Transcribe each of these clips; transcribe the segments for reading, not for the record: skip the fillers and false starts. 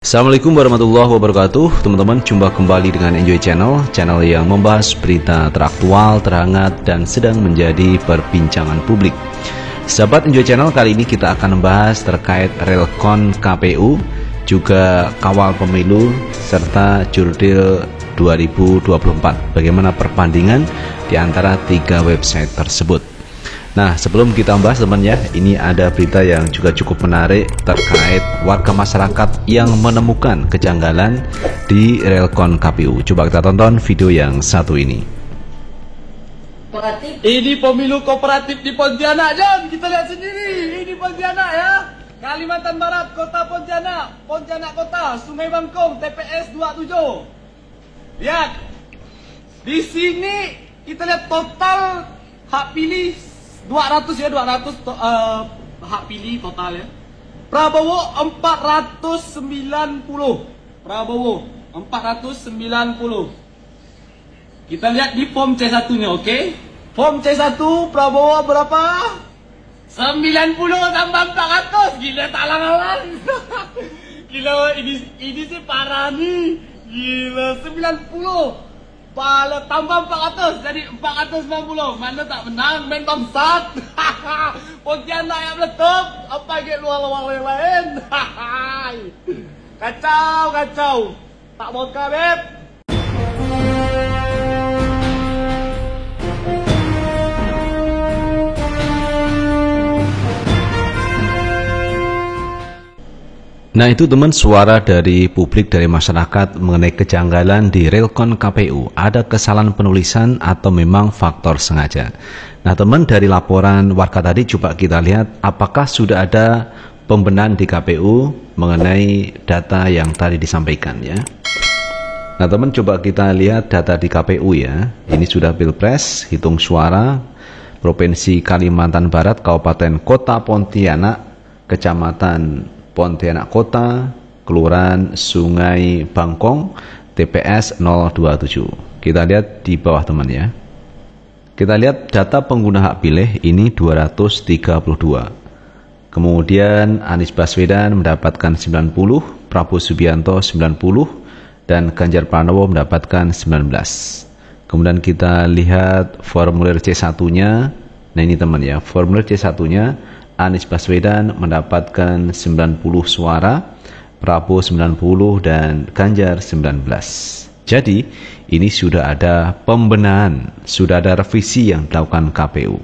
Assalamualaikum warahmatullahi wabarakatuh. Teman-teman, jumpa kembali dengan Enjoy Channel, channel yang membahas berita teraktual, terhangat, dan sedang menjadi perbincangan publik. Sahabat Enjoy Channel, kali ini kita akan membahas terkait Relkon KPU, juga kawal pemilu, serta jurdil 2024. Bagaimana perbandingan di antara tiga website tersebut. Nah, sebelum kita bahas teman ya, ini ada berita yang juga cukup menarik terkait warga masyarakat yang menemukan kejanggalan di Relkon KPU. Coba kita tonton video yang satu ini. Ini pemilu kooperatif di Pontianak, John. Kita lihat sendiri. Ini Pontianak ya. Kalimantan Barat, Kota Pontianak. Pontianak Kota, Sungai Bangkong, TPS 27. Lihat. Di sini kita lihat total hak pilih 200 ya, 200 hak pilih total ya. Prabowo 490. Prabowo 490. Kita lihat di form C1 nya, oke? Form C1 Prabowo berapa? 90 tambah 400. Gila, tak alang-alang. Gila, ini sih parah nih. Gila, 90 tambah 400 jadi 490. Mana tak menang, main bangsat. Pontianak yang meletup, apa yang luar-luar yang lain. Kacau. Tak vodka, Beb. Nah, itu teman, suara dari publik, dari masyarakat mengenai kejanggalan di Relkon KPU. Ada kesalahan penulisan atau memang faktor sengaja. Nah teman, dari laporan warga tadi coba kita lihat apakah sudah ada pembenahan di KPU mengenai data yang tadi disampaikan ya. Nah teman, coba kita lihat data di KPU ya. Ini sudah Pilpres, hitung suara, Provinsi Kalimantan Barat, Kabupaten Kota Pontianak, Kecamatan Pontianak Kota, Kelurahan Sungai Bangkong, TPS 027. Kita lihat di bawah teman ya. Kita lihat data pengguna hak pilih ini 232. Kemudian Anies Baswedan mendapatkan 90, Prabowo Subianto 90, dan Ganjar Pranowo mendapatkan 19. Kemudian kita lihat formulir C1-nya. Nah ini teman ya, formulir C1-nya Anies Baswedan mendapatkan 90 suara, Prabowo 90, dan Ganjar 19. Jadi, ini sudah ada pembenahan, sudah ada revisi yang dilakukan KPU.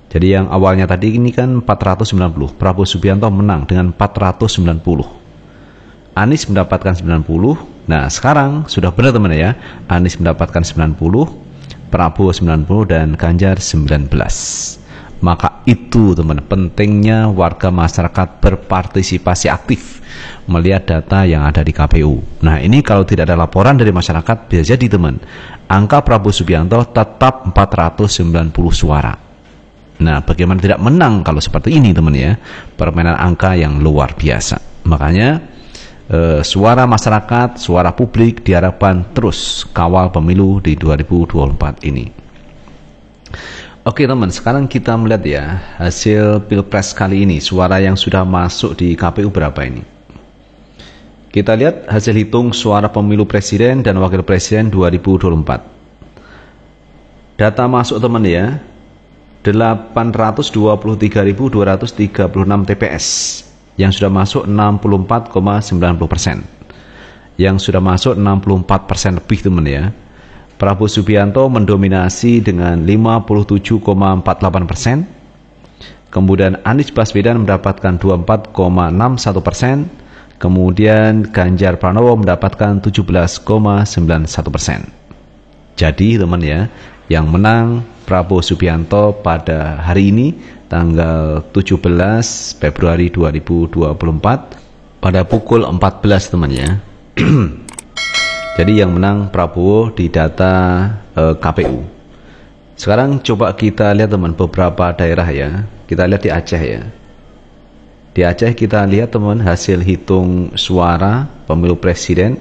Jadi yang awalnya tadi ini kan 490, Prabowo Subianto menang dengan 490. Anies mendapatkan 90, nah sekarang sudah benar teman ya, Anies mendapatkan 90, Prabowo 90, dan Ganjar 19. Maka itu teman, pentingnya warga masyarakat berpartisipasi aktif melihat data yang ada di KPU. Nah ini kalau tidak ada laporan dari masyarakat, bisa jadi teman, angka Prabowo Subianto tetap 490 suara. Nah bagaimana tidak menang kalau seperti ini teman ya, permainan angka yang luar biasa. Makanya suara masyarakat, suara publik diharapkan terus kawal pemilu di 2024 ini. Oke teman, sekarang kita melihat ya hasil Pilpres kali ini. Suara yang sudah masuk di KPU berapa ini? Kita lihat hasil hitung suara pemilu presiden dan wakil presiden 2024. Data masuk teman ya, 823.236 TPS. Yang sudah masuk 64,90%. Yang sudah masuk 64% lebih teman ya. Prabowo Subianto mendominasi dengan 57,48%. Kemudian Anies Baswedan mendapatkan 24,61%. Kemudian Ganjar Pranowo mendapatkan 17,91%. Jadi teman ya, yang menang Prabowo Subianto pada hari ini tanggal 17 Februari 2024 pada pukul 14 teman ya. Jadi yang menang Prabowo di data KPU. Sekarang coba kita lihat teman beberapa daerah ya. Kita lihat di Aceh ya. Di Aceh kita lihat teman hasil hitung suara pemilu presiden.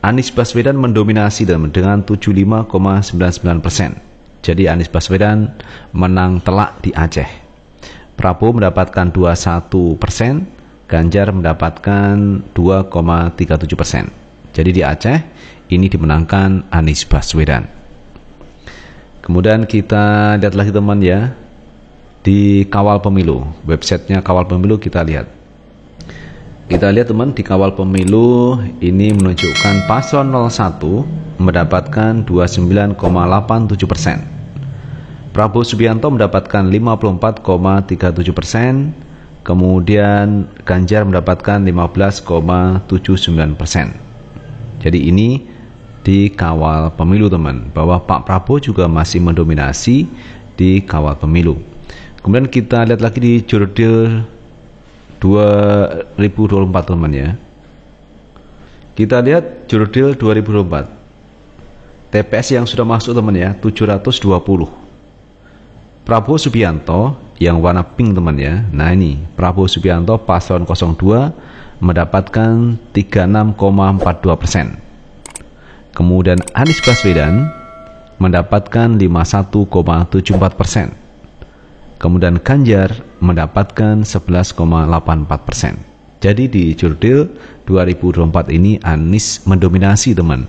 Anies Baswedan mendominasi teman dengan 75,99%. Jadi Anies Baswedan menang telak di Aceh. Prabowo mendapatkan 21%, Ganjar mendapatkan 2,37%. Jadi di Aceh ini dimenangkan Anies Baswedan. Kemudian kita lihat lagi teman ya, di Kawal Pemilu, websitenya Kawal Pemilu kita lihat. Kita lihat teman, di Kawal Pemilu ini menunjukkan paslon 01 mendapatkan 29,87%. Prabowo Subianto mendapatkan 54,37%. Kemudian Ganjar mendapatkan 15,79%. Jadi ini di Kawal Pemilu teman, bahwa Pak Prabowo juga masih mendominasi di Kawal Pemilu. Kemudian kita lihat lagi di Jurdil 2024 teman ya. Kita lihat Jurdil 2024. TPS yang sudah masuk teman ya, 720. Prabowo Subianto yang warna pink teman ya. Nah ini Prabowo Subianto paslon 02 mendapatkan 36,42%. Kemudian Anies Baswedan mendapatkan 51,74%. Kemudian Ganjar mendapatkan 11,84%. Jadi di Jurdil 2024 ini Anies mendominasi teman,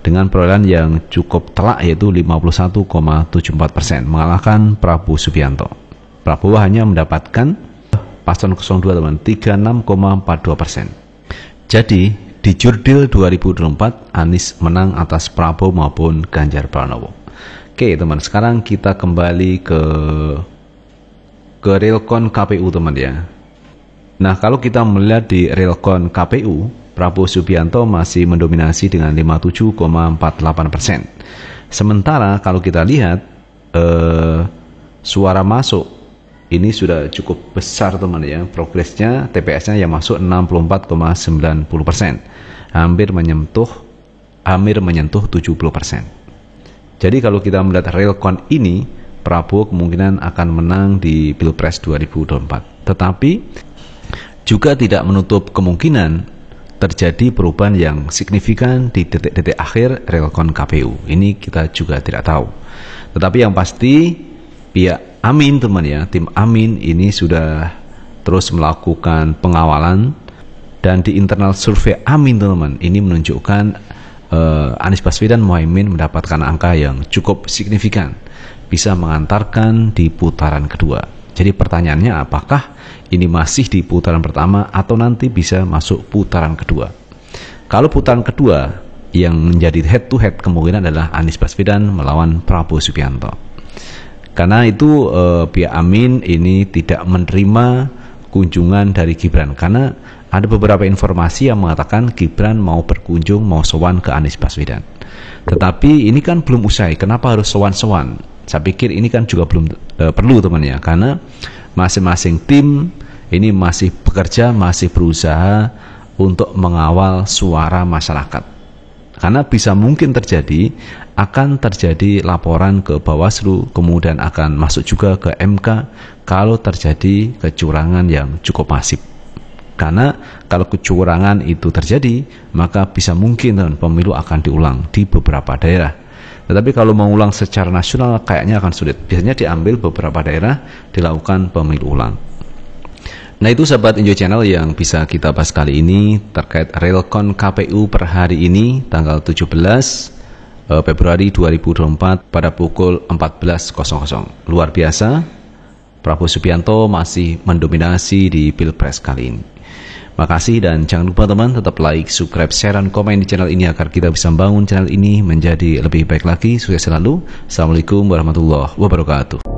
dengan perolehan yang cukup telak yaitu 51,74%, mengalahkan Prabowo Subianto. Prabowo hanya mendapatkan paslon 02 teman 36,42%. Jadi di Jurdil 2024 Anies menang atas Prabowo maupun Ganjar Pranowo. Oke teman, sekarang kita kembali ke Realcon KPU teman ya. Nah kalau kita melihat di Realcon KPU, Prabowo Subianto masih mendominasi dengan 57,48%. Sementara kalau kita lihat suara masuk ini sudah cukup besar teman ya, progresnya TPS-nya yang masuk 64,90%, hampir menyentuh 70%. Jadi kalau kita melihat Realcon ini, Prabowo kemungkinan akan menang di Pilpres 2024. Tetapi juga tidak menutup kemungkinan terjadi perubahan yang signifikan di detik-detik akhir Realcon KPU. Ini kita juga tidak tahu. Tetapi yang pasti pihak Amin teman ya, tim Amin ini sudah terus melakukan pengawalan, dan di internal survei Amin teman ini menunjukkan Anies Baswedan Muhaimin mendapatkan angka yang cukup signifikan, bisa mengantarkan di putaran kedua. Jadi pertanyaannya, apakah ini masih di putaran pertama atau nanti bisa masuk putaran kedua? Kalau putaran kedua yang menjadi head to head kemungkinan adalah Anies Baswedan melawan Prabowo Subianto. Karena itu pihak Amin ini tidak menerima kunjungan dari Gibran, karena ada beberapa informasi yang mengatakan Gibran mau berkunjung, mau sowan ke Anies Baswedan. Tetapi ini kan belum usai, kenapa harus sowan-sowan? Saya pikir ini kan juga belum perlu teman ya, karena masing-masing tim ini masih bekerja, masih berusaha untuk mengawal suara masyarakat. Karena bisa mungkin akan terjadi laporan ke Bawaslu, kemudian akan masuk juga ke MK kalau terjadi kecurangan yang cukup masif. Karena kalau kecurangan itu terjadi, maka bisa mungkin pemilu akan diulang di beberapa daerah. Tetapi kalau mengulang secara nasional kayaknya akan sulit. Biasanya diambil beberapa daerah, dilakukan pemilu ulang. Nah itu sahabat Enjoy Channel yang bisa kita bahas kali ini terkait Realcon KPU per hari ini tanggal 17 Februari 2024 pada pukul 14.00. Luar biasa, Prabowo Subianto masih mendominasi di Pilpres kali ini. Makasih dan jangan lupa teman tetap like, subscribe, share, dan komen di channel ini agar kita bisa membangun channel ini menjadi lebih baik lagi. Sukses selalu. Assalamualaikum warahmatullahi wabarakatuh.